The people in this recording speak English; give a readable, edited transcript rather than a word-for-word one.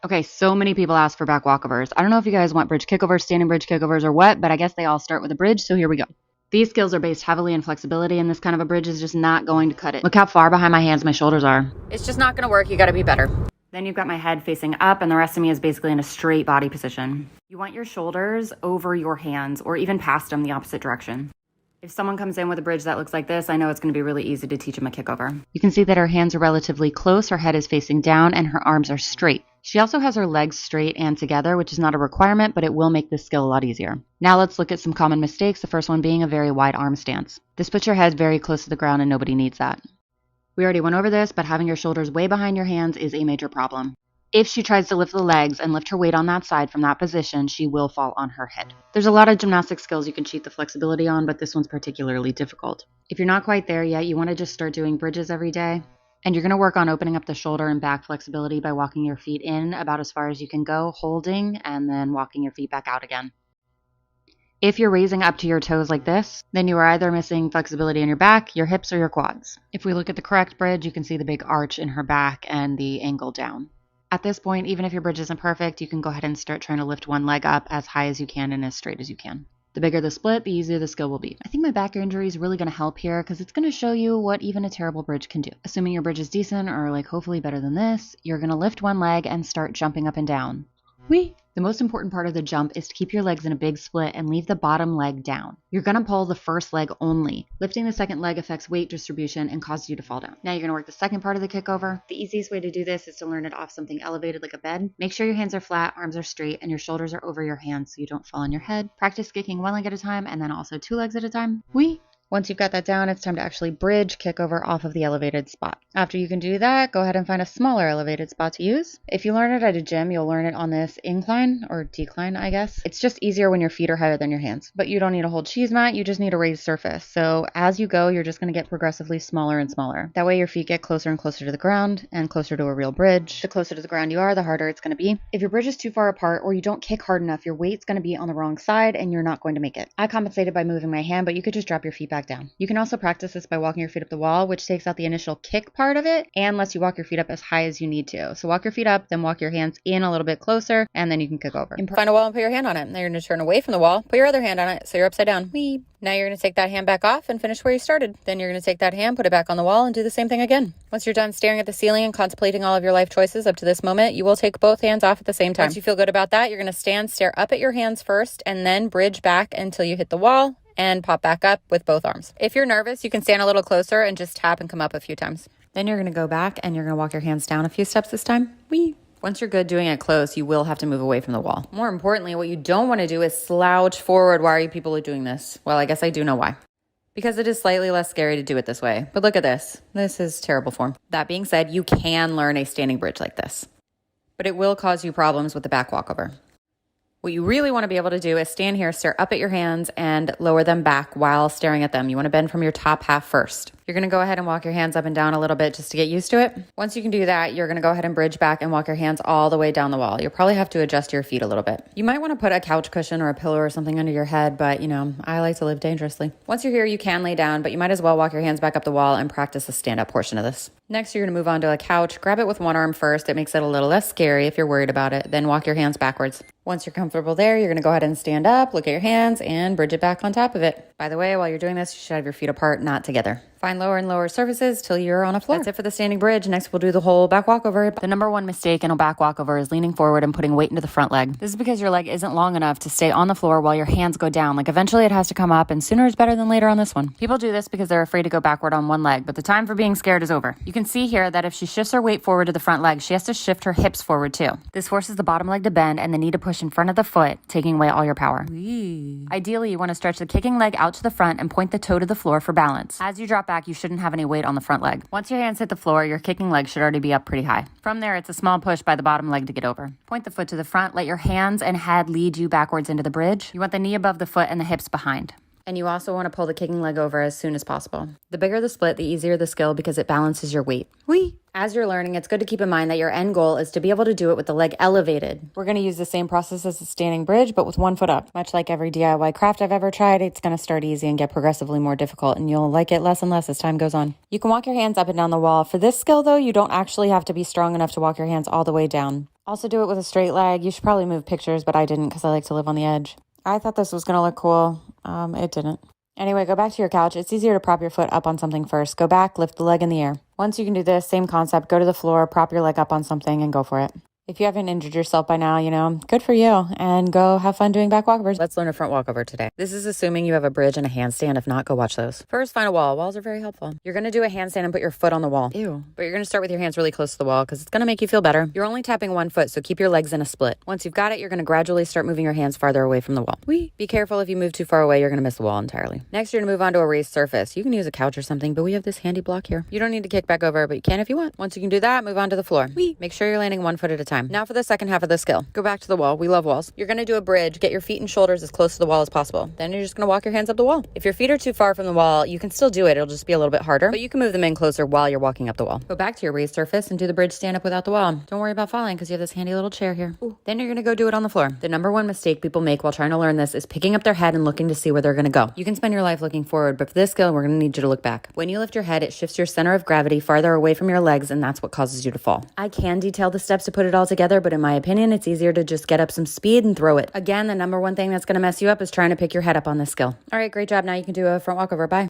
Okay, so many people ask for back walkovers. I don't know if you guys want bridge kickovers, standing bridge kickovers, or what, but I guess they all start with a bridge, so here we go. These skills are based heavily in flexibility, and this kind of a bridge is just not going to cut it. Look how far behind my hands my shoulders are. It's just not going to work. You got to be better. Then you've got my head facing up, and the rest of me is basically in a straight body position. You want your shoulders over your hands, or even past them the opposite direction. If someone comes in with a bridge that looks like this, I know it's going to be really easy to teach them a kickover. You can see that her hands are relatively close, her head is facing down, and her arms are straight. She also has her legs straight and together, which is not a requirement, but it will make this skill a lot easier. Now let's look at some common mistakes, the first one being a very wide arm stance. This puts your head very close to the ground and nobody needs that. We already went over this, but having your shoulders way behind your hands is a major problem. If she tries to lift the legs and lift her weight on that side from that position, she will fall on her head. There's a lot of gymnastic skills you can cheat the flexibility on, but this one's particularly difficult. If you're not quite there yet, you want to just start doing bridges every day. And you're going to work on opening up the shoulder and back flexibility by walking your feet in about as far as you can go, holding, and then walking your feet back out again. If you're raising up to your toes like this, then you are either missing flexibility in your back, your hips, or your quads. If we look at the correct bridge, you can see the big arch in her back and the angle down. At this point, even if your bridge isn't perfect, you can go ahead and start trying to lift one leg up as high as you can and as straight as you can. The bigger the split, the easier the skill will be. I think my back injury is really going to help here because it's going to show you what even a terrible bridge can do. Assuming your bridge is decent or like hopefully better than this, you're going to lift one leg and start jumping up and down. Whee! The most important part of the jump is to keep your legs in a big split and leave the bottom leg down. You're going to pull the first leg only. Lifting the second leg affects weight distribution and causes you to fall down. Now you're going to work the second part of the kickover. The easiest way to do this is to learn it off something elevated like a bed. Make sure your hands are flat, arms are straight, and your shoulders are over your hands so you don't fall on your head. Practice kicking one leg at a time and then also two legs at a time. Whee! Once you've got that down, it's time to actually bridge kickover off of the elevated spot. After you can do that, go ahead and find a smaller elevated spot to use. If you learn it at a gym, you'll learn it on this incline or decline, I guess. It's just easier when your feet are higher than your hands. But you don't need a whole cheese mat, you just need a raised surface. So as you go, you're just going to get progressively smaller and smaller. That way your feet get closer and closer to the ground and closer to a real bridge. The closer to the ground you are, the harder it's going to be. If your bridge is too far apart or you don't kick hard enough, your weight's going to be on the wrong side and you're not going to make it. I compensated by moving my hand, but you could just drop your feet back down. You can also practice this by walking your feet up the wall, which takes out the initial kick part of it and lets you walk your feet up as high as you need to. So walk your feet up, then walk your hands in a little bit closer, and then you can kick over. Find a wall and put your hand on it. Now you're going to turn away from the wall, put your other hand on it, so you're upside down. Whee! Now you're going to take that hand back off and finish where you started. Then you're going to take that hand, put it back on the wall, and do the same thing again. Once you're done staring at the ceiling and contemplating all of your life choices up to this moment, you will take both hands off at the same time. Once you feel good about that, you're going to stand, stare up at your hands first, and then bridge back until you hit the wall and pop back up with both arms. If you're nervous, you can stand a little closer and just tap and come up a few times. Then you're going to go back and you're going to walk your hands down a few steps this time. Whee! Once you're good doing it close, you will have to move away from the wall. More importantly, what you don't want to do is slouch forward. Why are you people doing this? Well, I guess I do know why. Because it is slightly less scary to do it this way. But look at this. This is terrible form. That being said, you can learn a standing bridge like this. But it will cause you problems with the back walkover. What you really want to be able to do is stand here, stare up at your hands, and lower them back while staring at them. You want to bend from your top half first. You're going to go ahead and walk your hands up and down a little bit just to get used to it. Once you can do that, you're going to go ahead and bridge back and walk your hands all the way down the wall. You'll probably have to adjust your feet a little bit. You might want to put a couch cushion or a pillow or something under your head, but I like to live dangerously. Once you're here, you can lay down, but you might as well walk your hands back up the wall and practice the stand-up portion of this. Next, you're going to move on to a couch. Grab it with one arm first. It makes it a little less scary if you're worried about it. Then walk your hands backwards. Once you're comfortable there, you're going to go ahead and stand up, look at your hands, and bridge it back on top of it. By the way, while you're doing this, you should have your feet apart, not together. Find lower and lower surfaces till you're on a floor. That's it for the standing bridge. Next, we'll do the whole back walkover. The number one mistake in a back walkover is leaning forward and putting weight into the front leg. This is because your leg isn't long enough to stay on the floor while your hands go down. Like eventually it has to come up, and sooner is better than later on this one. People do this because they're afraid to go backward on one leg, but the time for being scared is over. You can see here that if she shifts her weight forward to the front leg, she has to shift her hips forward too. This forces the bottom leg to bend and the knee to push in front of the foot, taking away all your power. Ideally, you want to stretch the kicking leg out to the front and point the toe to the floor for balance. As you drop back, you shouldn't have any weight on the front leg. Once your hands hit the floor, your kicking leg should already be up pretty high. From there, it's a small push by the bottom leg to get over. Point the foot to the front, let your hands and head lead you backwards into the bridge. You want the knee above the foot and the hips behind. And you also want to pull the kicking leg over as soon as possible. The bigger the split, the easier the skill because it balances your weight. Whee! As you're learning, it's good to keep in mind that your end goal is to be able to do it with the leg elevated. We're going to use the same process as a standing bridge, but with one foot up. Much like every DIY craft I've ever tried, it's going to start easy and get progressively more difficult, and you'll like it less and less as time goes on. You can walk your hands up and down the wall. For this skill, though, you don't actually have to be strong enough to walk your hands all the way down. Also do it with a straight leg. You should probably move pictures, but I didn't because I like to live on the edge. I thought this was going to look cool. It didn't. Anyway, go back to your couch. It's easier to prop your foot up on something first. Go back, lift the leg in the air. Once you can do this, same concept, go to the floor, prop your leg up on something and go for it. If you haven't injured yourself by now, good for you, and go have fun doing back walkovers. Let's learn a front walkover today. This is assuming you have a bridge and a handstand. If not, go watch those. First, find a wall. Walls are very helpful. You're going to do a handstand and put your foot on the wall. Ew. But you're going to start with your hands really close to the wall because it's going to make you feel better. You're only tapping one foot, so keep your legs in a split. Once you've got it, you're going to gradually start moving your hands farther away from the wall. Whee! Be careful if you move too far away, you're going to miss the wall entirely. Next, you're going to move on to a raised surface. You can use a couch or something, but we have this handy block here. You don't need to kick back over, but you can if you want. Once you can do that, move on to the floor. Whee! Make sure you're landing one foot at a time. Now for the second half of the skill. Go back to the wall. We love walls. You're going to do a bridge. Get your feet and shoulders as close to the wall as possible. Then you're just going to walk your hands up the wall. If your feet are too far from the wall, you can still do it. It'll just be a little bit harder, but you can move them in closer while you're walking up the wall. Go back to your raised surface and do the bridge stand up without the wall. Don't worry about falling because you have this handy little chair here. Ooh. Then you're going to go do it on the floor. The number one mistake people make while trying to learn this is picking up their head and looking to see where they're going to go. You can spend your life looking forward, but for this skill, we're going to need you to look back. When you lift your head, it shifts your center of gravity farther away from your legs, and that's what causes you to fall. I can detail the steps to put it all together, but in my opinion, it's easier to just get up some speed and throw it. Again, the number one thing that's going to mess you up is trying to pick your head up on this skill. All right, great job. Now you can do a front walkover. Bye.